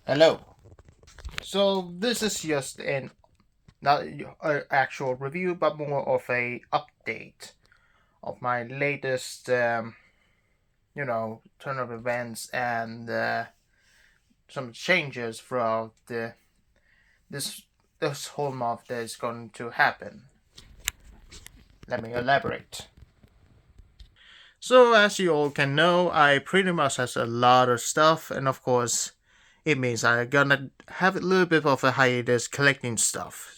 Hello. So this is just an not an actual review, but more of a update of my latest, turn of events and some changes throughout this this whole month that is going to happen. Let me elaborate. So as you all can know, I pretty much has a lot of stuff, and of course, it means I'm gonna have a little bit of a hiatus collecting stuff.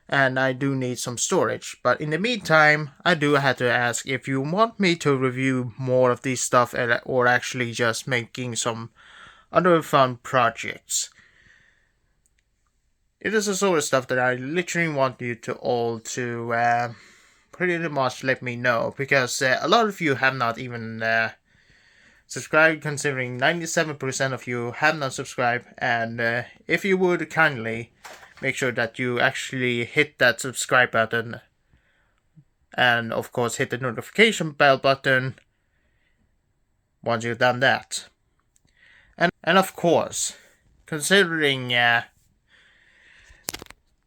And I do need some storage. But in the meantime, I do have to ask if you want me to review more of these stuff or actually just making some other fun projects. It is the sort of stuff that I literally want you to all to pretty much let me know, because a lot of you have not even subscribed, considering 97% of you have not subscribed, and if you would kindly make sure that you actually hit that subscribe button and of course hit the notification bell button once you've done that. And of course, considering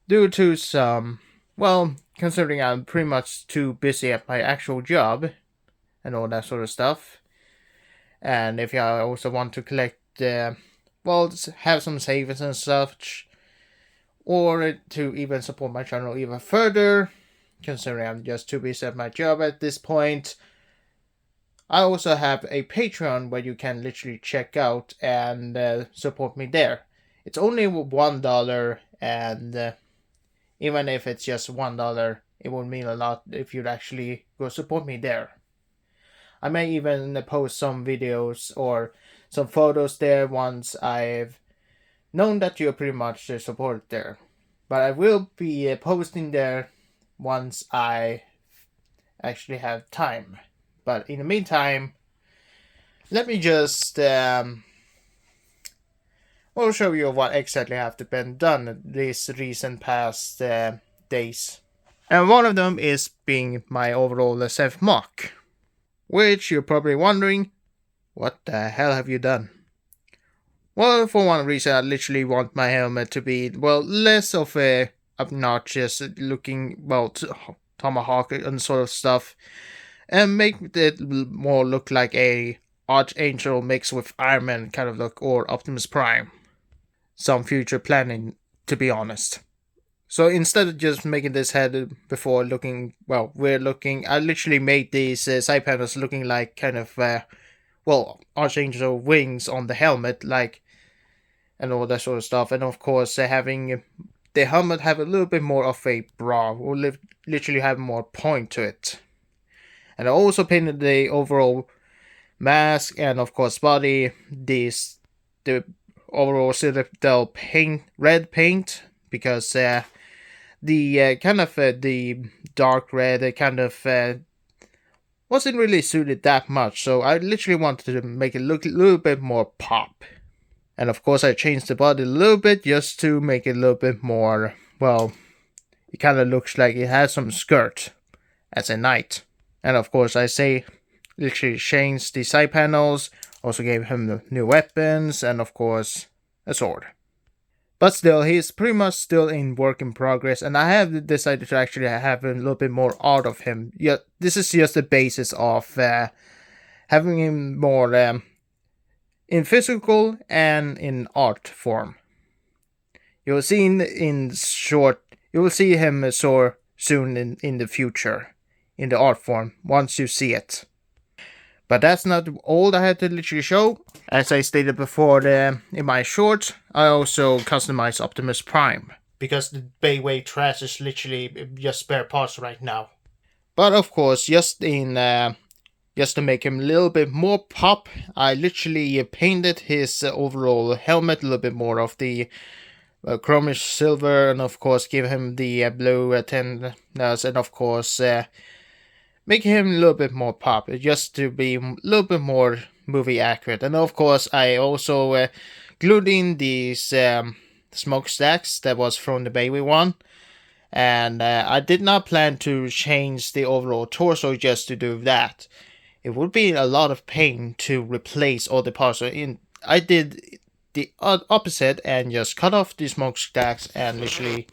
due to some, well, considering I'm pretty much too busy at my actual job and all that sort of stuff, and if you also want to collect, have some savings and such, or to even support my channel even further, considering I'm just too busy at my job at this point, I also have a Patreon where you can literally check out and support me there. It's only $1, and even if it's just $1, it would mean a lot if you'd actually go support me there. I may even post some videos or some photos there once I've known that you're pretty much supported there. But I will be posting there once I actually have time. But in the meantime, let me just show you what exactly have been done these recent past days. And one of them is being my overall self-mock, which you're probably wondering, what the hell have you done? Well, for one reason, I literally want my helmet to be, well, less of a obnoxious looking, well, tomahawk and sort of stuff, and make it more look like a Archangel mixed with Iron Man kind of look, or Optimus Prime. Some future planning, to be honest. So instead of just making this head before looking, well, weird looking, I literally made these side panels looking like kind of, Archangel wings on the helmet, like, and all that sort of stuff. And of course, having the helmet have a little bit more of a brow, or literally have more point to it. And I also painted the overall mask and of course body, the overall Citadel paint, red paint, because the kind of the dark red kind of wasn't really suited that much, so I literally wanted to make it look a little bit more pop. And of course I changed the body a little bit just to make it a little bit more, well, it kind of looks like it has some skirt as a knight. And of course I say literally changed the side panels, also gave him the new weapons, and of course a sword. But still, he's pretty much still in work in progress, and I have decided to actually have a little bit more art of him. Yeah, this is just the basis of having him more in physical and in art form. You will see in short, you will see him soon in the future, in the art form, once you see it. But that's not all I had to literally show. As I stated before in my short, I also customized Optimus Prime, because the Bayway trash is literally just spare parts right now. But of course, just to make him a little bit more pop, I literally painted his overall helmet a little bit more of the chromish silver, and of course give him the blue antennas, and of course make him a little bit more pop, just to be a little bit more movie accurate. And of course I also glued in these smokestacks that was from the Bayway one. And I did not plan to change the overall torso just to do that. It would be a lot of pain to replace all the parts. I did the opposite and just cut off the smokestacks and literally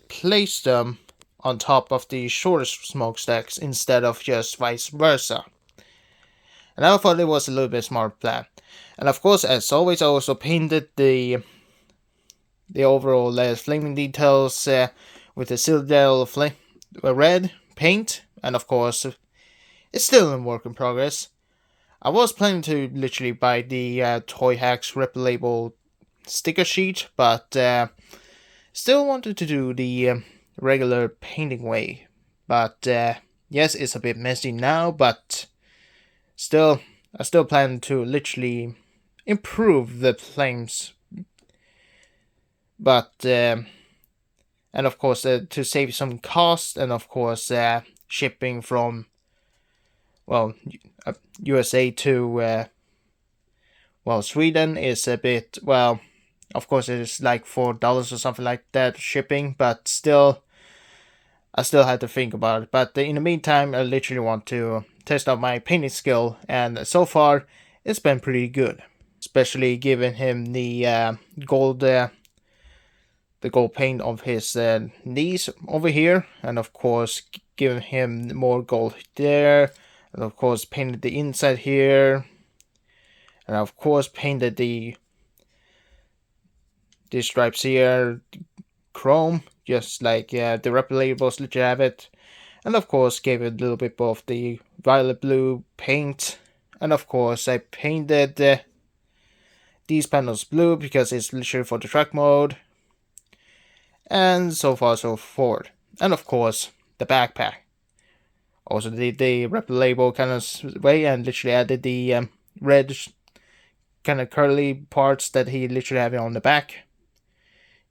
placed them on top of the shortest smokestacks instead of just vice versa. And I thought it was a little bit smart plan. And of course, as always, I also painted the overall flaming details with the Citadel red paint. And of course, it's still in work in progress. I was planning to literally buy the Toy Hacks Rip Label sticker sheet, but still wanted to do the regular painting way. But yes, it's a bit messy now, but still, I still plan to literally improve the flames. But and of course to save some cost, and of course shipping from USA to Sweden is a bit, of course it is like $4 or something like that shipping, but still I still had to think about it. But in the meantime, I literally want to test out my painting skill, and so far it's been pretty good, especially giving him the gold paint of his knees over here, and of course giving him more gold there, and of course painted the inside here, and of course painted the stripes here chrome, just like the replicators let you have it, and of course gave it a little bit of the violet blue paint, and of course I painted these panels blue because it's literally for the track mode, and so far so forward. And of course the backpack also did the replicable kind of way, and literally added the red kind of curly parts that he literally had on the back,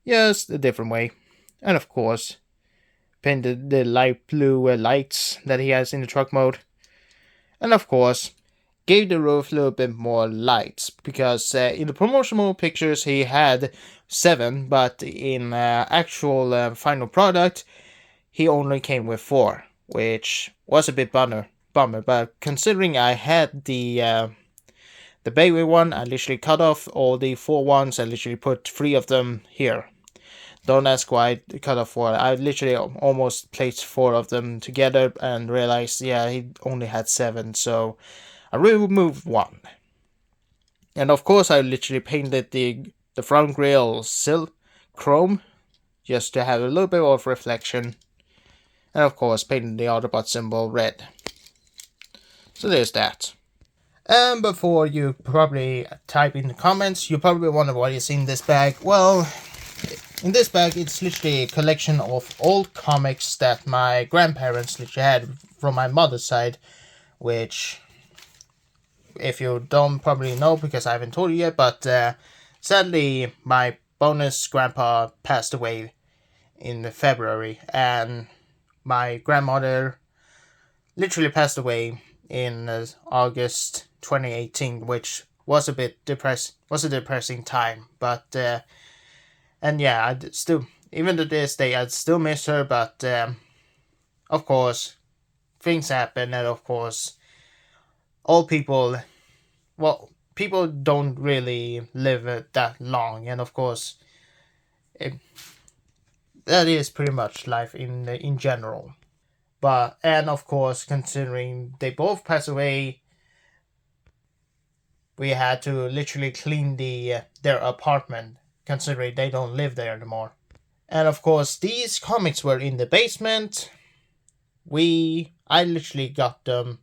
just a different way. And of course painted the light blue lights that he has in the truck mode, and of course gave the roof a little bit more lights, because in the promotional pictures he had 7, but in actual final product he only came with 4, which was a bit bummer. But considering I had the baby one, I literally cut off all the 4 ones and literally put 3 of them here. Don't ask why I cut off 4. I literally almost placed 4 of them together and realized, yeah, he only had 7, so I removed 1. And of course I literally painted the front grille chrome, just to have a little bit of reflection. And of course painted the Autobot symbol red. So there's that. And before you probably type in the comments, you probably wonder what is in this bag. Well, in this bag it's literally a collection of old comics that my grandparents literally had from my mother's side, which, if you don't probably know because I haven't told you yet, but sadly my bonus grandpa passed away in February, and my grandmother literally passed away in August 2018, which was a depressing time. But and yeah, I still, even to this day, I'd still miss her. But of course, things happen, and of course, people don't really live that long, and of course, that is pretty much life in general. But, and of course, considering they both passed away, we had to literally clean their apartment, considering they don't live there anymore. And of course, these comics were in the basement. I literally got them,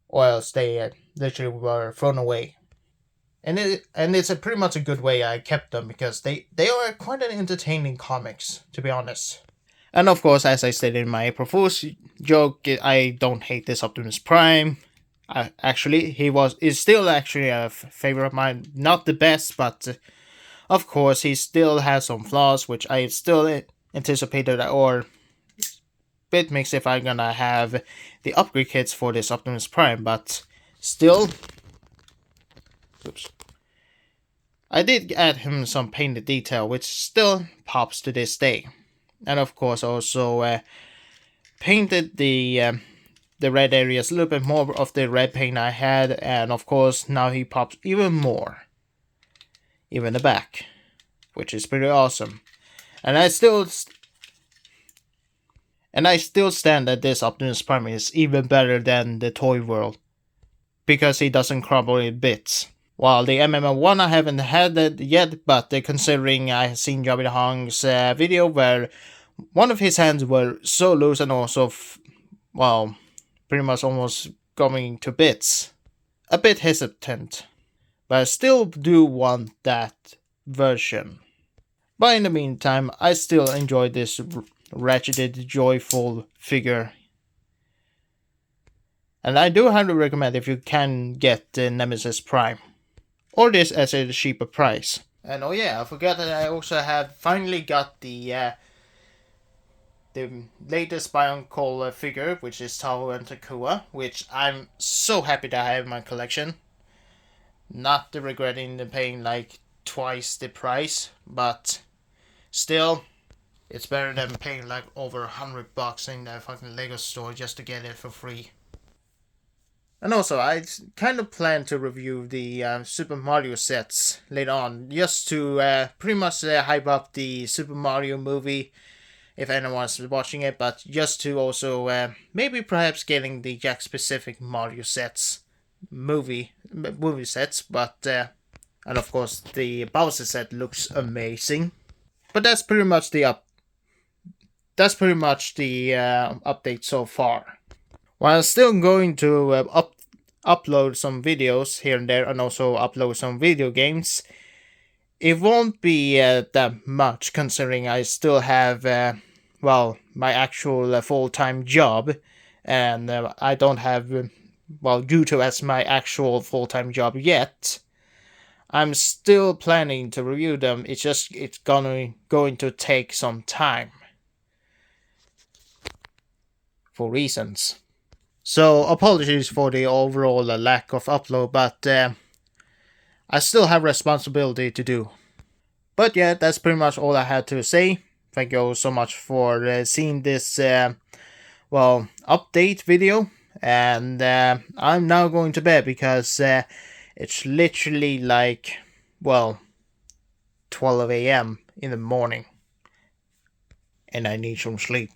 or else they literally were thrown away. And it's pretty much a good way I kept them, because they are quite an entertaining comics, to be honest. And of course, as I stated in my April Fool's joke, I don't hate this Optimus Prime. Actually, is still actually a favorite of mine. Not the best, but of course, he still has some flaws, which I still anticipated, or bit mixed if I'm gonna have the upgrade kits for this Optimus Prime, but still, oops, I did add him some painted detail, which still pops to this day. And of course also painted the the red areas, a little bit more of the red paint I had, and of course now he pops even more. Even the back, which is pretty awesome. And I still stand that this Optimus Prime is even better than the Toy World, because he doesn't crumble in bits. While the MMO1 I haven't had that yet, but considering I have seen Jobby Hong's video where one of his hands were so loose and also, well, pretty much almost going to bits. A bit hesitant, but I still do want that version. But in the meantime, I still enjoy this ratcheted, joyful figure. And I do highly recommend if you can get the Nemesis Prime. Or this at a cheaper price. And oh yeah, I forgot that I also have finally got the latest Bionicle figure, which is Tao and Takua, which I'm so happy that I have in my collection. Not regretting paying like twice the price, but still, it's better than paying like over $100 in the fucking Lego store just to get it for free. And also, I kind of plan to review the Super Mario sets later on, just to pretty much hype up the Super Mario movie, if anyone's watching it, but just to also maybe perhaps getting the Jack specific Mario sets, movie sets, but and of course the Bowser set looks amazing. But that's pretty much the update so far. While still going to upload some videos here and there, and also upload some video games, it won't be that much, considering I still have, my actual full-time job, and I don't have, Guto as my actual full-time job yet. I'm still planning to review them, it's going to take some time. For reasons. So, apologies for the overall lack of upload, but I still have responsibility to do. But yeah, that's pretty much all I had to say. Thank you all so much for seeing this, update video. And I'm now going to bed because it's literally like, 12 a.m. in the morning. And I need some sleep.